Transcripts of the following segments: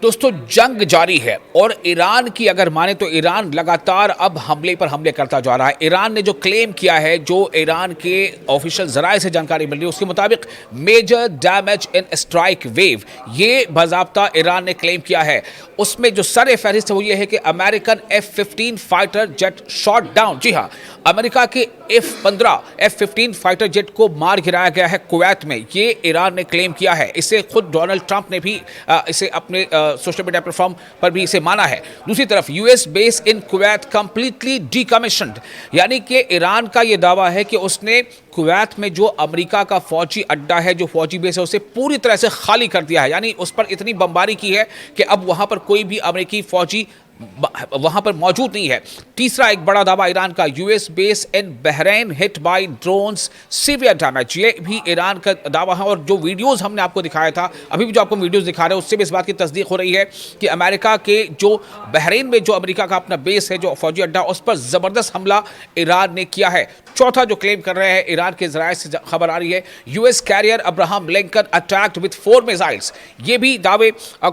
دوستو جنگ جاری ہے اور ایران کی اگر مانے تو ایران لگاتار اب حملے پر حملے کرتا جا رہا ہے۔ ایران نے جو کلیم کیا ہے، جو ایران کے آفیشل ذرائع سے جانکاری مل رہی ہے، اس کے مطابق major damage in strike wave, یہ باضابطہ ایران نے کلیم کیا ہے۔ اس میں جو سر فہرست ہے وہ یہ ہے کہ American F-15 fighter jet shot down, جی ہاں، امریکہ کے F-15 فائٹر جیٹ کو مار گرایا گیا ہے کویت میں، یہ ایران نے کلیم کیا ہے۔ اسے خود ڈونلڈ ٹرمپ نے بھی اسے اپنے سوشل میڈیا پلیٹ فارم پر بھی اسے مانا ہے۔ دوسری طرف یو ایس بیس ان کویت کمپلیٹلی ڈی کمیشنڈ، یعنی کہ ایران کا یہ دعویٰ ہے کہ اس نے کویت میں جو امریکہ کا فوجی اڈا ہے، جو فوجی بیس ہے، اسے پوری طرح سے خالی کر دیا ہے، یعنی اس پر اتنی بمباری کی ہے کہ اب وہاں پر کوئی بھی امریکی فوجی وہاں پر موجود نہیں ہے۔ تیسرا ایک بڑا دعویٰ ایران کا، U S base in Bahrain hit by drones severe damage, یہ بھی ایران کا دعویٰ ہے۔ اور جو ویڈیوز ہم نے آپ کو دکھایا تھا، ابھی بھی جو آپ کو ویڈیوز دکھا رہے ہیں، اس سے بھی اس بات کی تصدیق ہو رہی ہے کہ امریکہ کے جو بحرین میں جو امریکہ کا اپنا بیس ہے، جو فوجی اڈا، اس پر زبردست حملہ ایران نے کیا ہے۔ چوتھا جو کلیم کر رہے ہیں ایران کے ذرائع سے خبر آ رہی ہے، U S carrier Abraham Lincoln attacked with 4 missiles, یہ بھی دعوے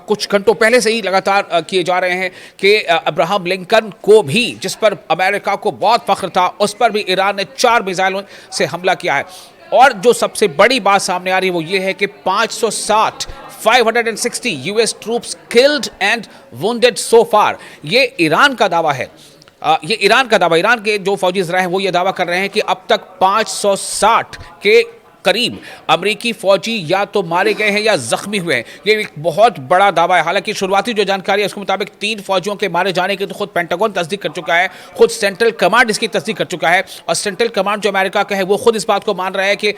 کچھ گھنٹوں پہلے سے ہی لگاتار کیے جا رہے ہیں کہ ابراہم لنکن کو بھی، جس پر امریکہ کو بہت فخر تھا، اس پر بھی ایران نے 4 میزائلوں سے حملہ کیا ہے۔ اور جو سب سے بڑی بات سامنے آ رہی ہے وہ یہ ہے کہ 560 U S troops killed and wounded so far, یہ ایران کا دعویٰ ہے۔ یہ ایران کا دعویٰ، ایران کے جو فوجی ذرائع ہیں وہ یہ دعویٰ کر رہے ہیں کہ اب تک 560 کے قریب امریکی فوجی یا تو مارے گئے ہیں یا زخمی ہوئے ہیں۔ یہ ایک بہت بڑا دعویٰ ہے۔ حالانکہ شروعاتی جو جانکاری ہے اس کے مطابق 3 فوجیوں کے مارے جانے کی تو خود پینٹاگون تصدیق کر چکا ہے، خود سینٹرل کمانڈ اس کی تصدیق کر چکا ہے، اور سینٹرل کمانڈ جو امریکہ کا ہے وہ خود اس بات کو مان رہا ہے کہ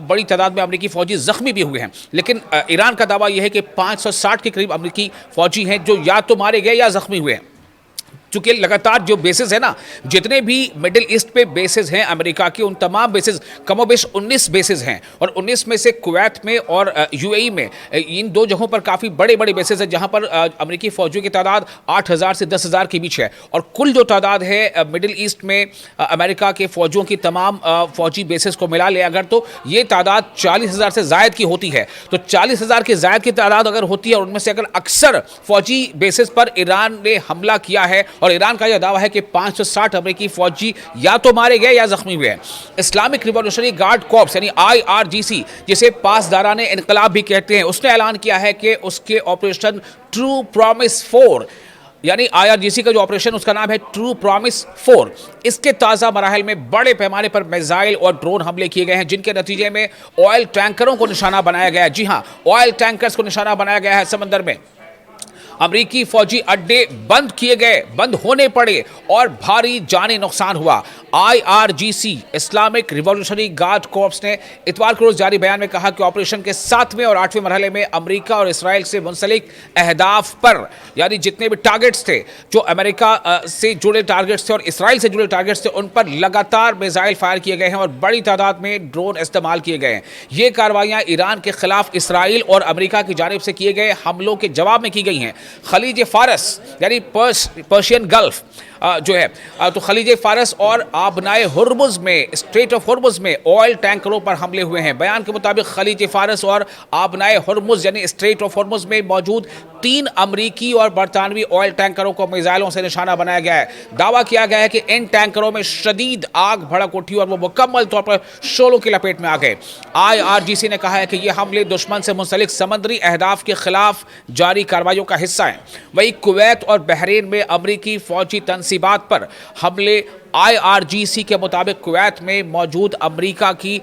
بڑی تعداد میں امریکی فوجی زخمی بھی ہوئے ہیں۔ لیکن ایران کا دعویٰ یہ ہے کہ 560 کے قریب امریکی فوجی ہیں جو یا تو مارے گئے یا زخمی ہوئے ہیں۔ چونکہ لگاتار جو بیسز ہیں نا، جتنے بھی مڈل ایسٹ پہ بیسز ہیں امریکہ کی، ان تمام بیسز کم و بیش 19 بیسز ہیں، اور 19 میں سے کویت میں اور یو اے ای میں، ان 2 جگہوں پر کافی بڑے بڑے بیسز ہیں جہاں پر امریکی فوجیوں کی تعداد 8000 سے 10,000 کے بیچ ہے۔ اور کل جو تعداد ہے مڈل ایسٹ میں امریکہ کے فوجیوں کی تمام فوجی بیسز کو ملا لے اگر، تو یہ تعداد 40,000 سے زائد کی ہوتی ہے۔ تو 40,000 کے زائد کی تعداد اگر ہوتی ہے، اور ان میں سے اگر اکثر فوجی بیسز پر ایران نے حملہ کیا ہے، اور ایران کا یہ دعویٰ ہے کہ 560 امریکی فوجی یا تو مارے گئے یا زخمی ہوئے ہیں۔ اسلامک ریولیوشنری گارڈ کورپس یعنی IRGC، جسے پاسداران انقلاب بھی کہتے ہیں، اس نے اعلان کیا ہے کہ اس کے آپریشن ٹرو پرومس 4، یعنی IRGC کا جو آپریشن اس کا نام ہے ٹرو پرومس 4، اس کے تازہ مراحل میں بڑے پیمانے پر میزائل اور ڈرون حملے کیے گئے ہیں، جن کے نتیجے میں آئل ٹینکروں کو نشانہ بنایا گیا ہے۔ جی ہاں، آئل ٹینکرز کو نشانہ بنایا گیا ہے سمندر میں۔ امریکی فوجی اڈے بند کیے گئے، بند ہونے پڑے، اور بھاری جانی نقصان ہوا۔ IRGC Islamic revolutionary guard corps نے اتوار کو روز جاری بیان میں کہا کہ آپریشن کے 7ویں اور 8ویں مرحلے میں امریکہ اور اسرائیل سے منسلک اہداف پر، یعنی جتنے بھی ٹارگٹس تھے، جو امریکہ سے جڑے ٹارگٹس تھے اور اسرائیل سے جڑے ٹارگٹس تھے، ان پر لگاتار میزائل فائر کیے گئے ہیں اور بڑی تعداد میں ڈرون استعمال کیے گئے ہیں۔ یہ کارروائیاں ایران کے خلاف اسرائیل اور امریکہ کی جانب سے کیے گئے حملوں کے جواب میں کی گئی ہیں۔ خلیج فارس یعنی پرشین گلف جو ہے، تو خلیج فارس اور آبنائے ہرمز میں، اسٹریٹ آف ہرمز میں آئل ٹینکروں پر حملے ہوئے ہیں۔ بیان کے مطابق خلیج فارس اور آبنائے ہرمز یعنی اسٹریٹ آف ہرمز میں موجود 3 امریکی اور برطانوی آئل ٹینکروں کو میزائلوں سے نشانہ بنایا گیا ہے۔ دعویٰ کیا گیا ہے کہ ان ٹینکروں میں شدید آگ بھڑک اٹھی اور وہ مکمل طور پر شعلوں کی لپیٹ میں آ گئے۔ IRGC نے کہا ہے کہ یہ حملے دشمن سے منسلک سمندری اہداف کے خلاف جاری کارروائیوں کا حصہ ہیں۔ وہی کویت اور بحرین میں امریکی فوجی تنصیبات پر حملے، IRGC کے مطابق کویت میں موجود امریکہ کی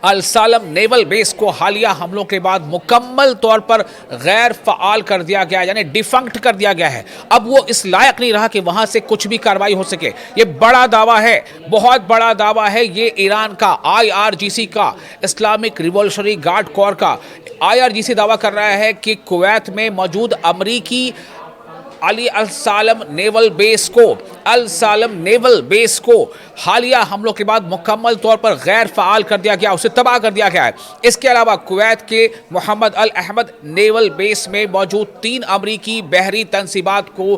السالم نیول بیس کو حالیہ حملوں کے بعد مکمل طور پر غیر فعال کر دیا گیا، یعنی ڈیفنکٹ کر دیا گیا ہے۔ اب وہ اس لائق نہیں رہا کہ وہاں سے کچھ بھی کارروائی ہو سکے۔ یہ بڑا دعویٰ ہے، بہت بڑا دعویٰ ہے یہ ایران کا، IRGC کا، اسلامک ریولیوشنری گارڈ کور کا۔ IRGC دعویٰ کر رہا ہے کہ کویت میں موجود امریکی السالم نیول بیس کو حالیہ حملوں کے بعد مکمل طور پر غیر فعال کر دیا گیا، اسے تباہ کر دیا گیا ہے۔ اس کے علاوہ کویت کے محمد الاحمد نیول بیس میں موجود 3 امریکی بحری تنصیبات کو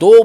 2